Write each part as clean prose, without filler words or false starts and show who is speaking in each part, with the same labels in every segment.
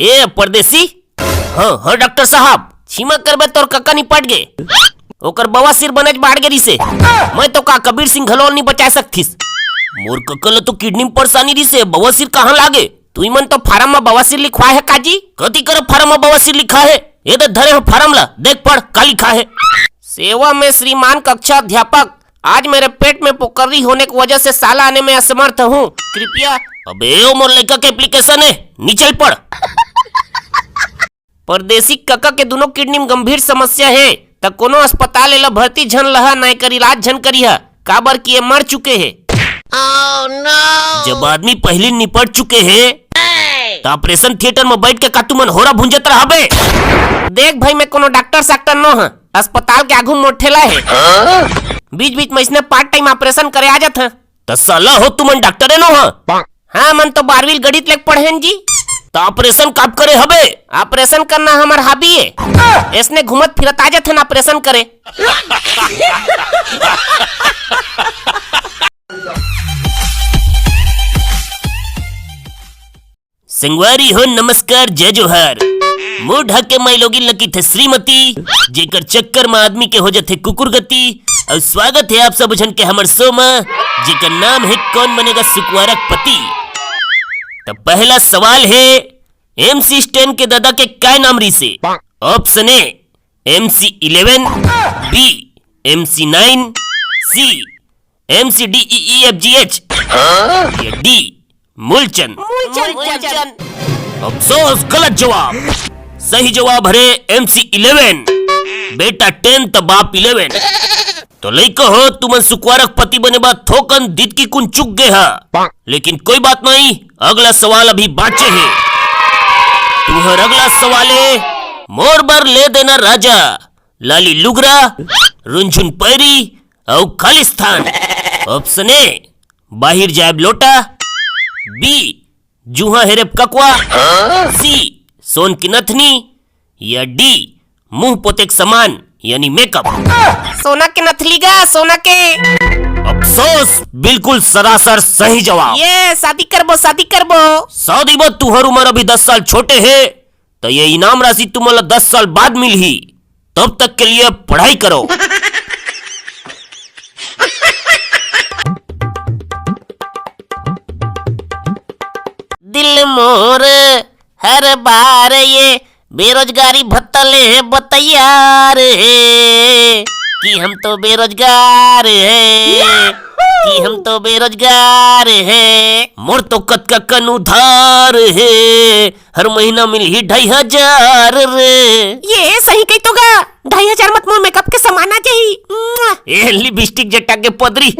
Speaker 1: ए परदेसी। हाँ डॉक्टर साहब, छीमा करबे तोर कक्का निपट गे। ओकर बवासीर बनेज बाढ़ गेरी से मैं तो का कबीर सिंह घलोल नहीं बचा सकथिस। मोर कक्का ल तो किडनी में परेशानी रही से बवासीर कहाँ लागे। तू मन तो फार्म में बवासीर लिखवा है काजी। कति कर फार्म में बवासीर लिखा है। ये तो धरे हो फार्म ला, देख पढ़ का लिखा है। सेवा में श्रीमान कक्षा अध्यापक, आज मेरे पेट में पोकरी होने की वजह से साला आने में असमर्थ हूँ, कृपया। अबे ओ मोर लड़का के एप्लीकेशन है, नीचे पढ़। परदेसी कक्का के दोनों किडनी में गंभीर समस्या है, तब कोनो अस्पताल एला भर्ती झन लहा नहीं कर इलाज झन करिहा, काबर कि ये मर चुके हैं। Oh, no! जब आदमी पहले निपट चुके हैं तो ऑपरेशन थिएटर में बैठ के कातू मन होरा भुंजत रहा बे। देख भाई, मैं कोनो डॉक्टर साक्टर न हूँ, अस्पताल के आगू मोठेला है। बीच बीच में इसने पार्ट टाइम ऑपरेशन करे आ जात है। तो साला हो तुमन डॉक्टर न हो? हाँ मन तो 12वीं गणित लेके पढ़े जी। तो ऑपरेशन कब करे हबे? ऑपरेशन करना हमार हॉबी है। इसने घूमत फिरत आ जात है ना ऑपरेशन करे। संगवारी हो नमस्कार, जय जोहार। मुंह ढक के मैं लोगिन लकी थे श्रीमती, जेकर चक्कर में आदमी के हो जाते कुकुर गति। और स्वागत है आप सब जन के हमर शो में, जेकर नाम है कौन बनेगा सुकुमारक पति। तो पहला सवाल है, MC स्टैन के दादा के क्या नाम रही से? Option A MC11, B MC9, C MCDEEFGH या D मूलचंद। अफसोस, गलत जवाब। सही जवाब है MC11। बेटा 10 तो बाप 11। तो लइका हो, तुमन सुकुमारक पति बने बाद थोकन दित की कुन चुक गए हा। लेकिन कोई बात नहीं, अगला सवाल अभी बाचे है। तुम्हार अगला सवाल है, मोर बर ले देना राजा, लाली लुगरा, रुंझुन पैरी और खालिस्तान। ऑप्शन ए बाहिर जायब लोटा, B जूहा हेरेब ककवा, C सोन की नथनी या D मुंह पोतेक समान यानी मेकअप। सोना के नथली गा, सोना के। अफसोस, बिल्कुल सरासर सही जवाब। ये शादी करबो, शादी करबो। शादी बाद तुहर उम्र अभी 10 साल छोटे है, तो ये इनाम राशि तुम्हारा 10 साल बाद मिलही। तब तक के लिए पढ़ाई करो। दिल मोर हर बार ये बेरोजगारी भत्ता ले बतैयार है कि हम तो बेरोजगार है, कि हम तो बेरोजगार है। मोर तो कत का कन उधार है, हर महीना मिल ही 2500 रे। ये सही कही तो गा, 2500 मत मोर मेकअप के समाना चाहिए। ए लिपस्टिक जटा के पदरी।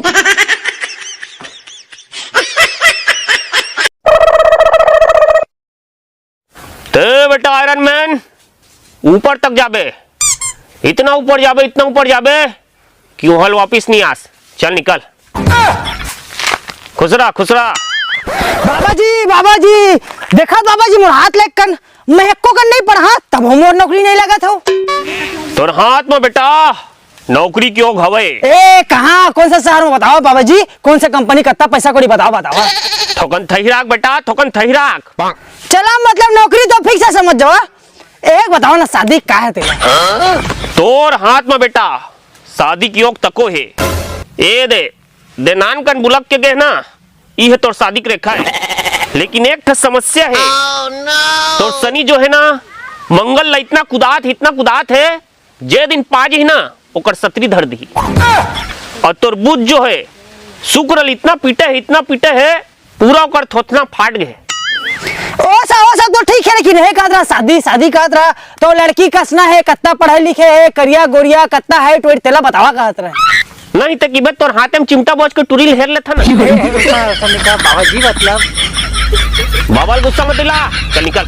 Speaker 1: तो बेटा आयरन मैन, ऊपर तक जाबे, इतना ऊपर जाबे, इतना ऊपर जाबे कि हल वापिस नहीं आस। चल निकल। खुसरा खुसरा।
Speaker 2: बाबा जी देखा बाबा जी मोर हाथ लेक कन महको कन नहीं पढ़ा, तब हम मोर नौकरी नहीं लगा था।
Speaker 1: तोर हाथ में बेटा नौकरी क्यों घवे?
Speaker 2: ए कहाँ, कौन सा शहर में बताओ बाबा जी, कौन सा कंपनी कितना पैसा कोड़ी बताओ बताओ।
Speaker 1: थोकन थहीराक बेटा, थोकन थहीराक।
Speaker 2: चला मतलब नौकरी तो फिक्स है, समझ जाओ। एक बताओ ना, शादी का है तेरा?
Speaker 1: तोर हाथ में बेटा शादी की ओक तको है। ए दे नान कन बुलक के गहना, ये तोर शादी की रेखा है। लेकिन एक था समस्या है। तोर शनि जो है ना, मंगल ला इतना कुदात है, जे दिन पाज ही ना ओकर सत्री धर दी। और तोर बुध जो है, शुक्र इतना पीटे है, पूरा ओकर थोथना फाट गए।
Speaker 2: ओ सब तो ठीक है, लेकिन है कादरा शादी कादरा तो लड़की कसना है, कितना पढ़े लिखे है, करिया गोरिया कितना है, तो तेला बतावा कादरा।
Speaker 1: नहीं तो की तोर हाथ में चिमटा बोझ के टुरी हेर लेता ना।
Speaker 2: बाबा जी मतलब
Speaker 1: बाबा गुस्सा मत दिला, चल निकल।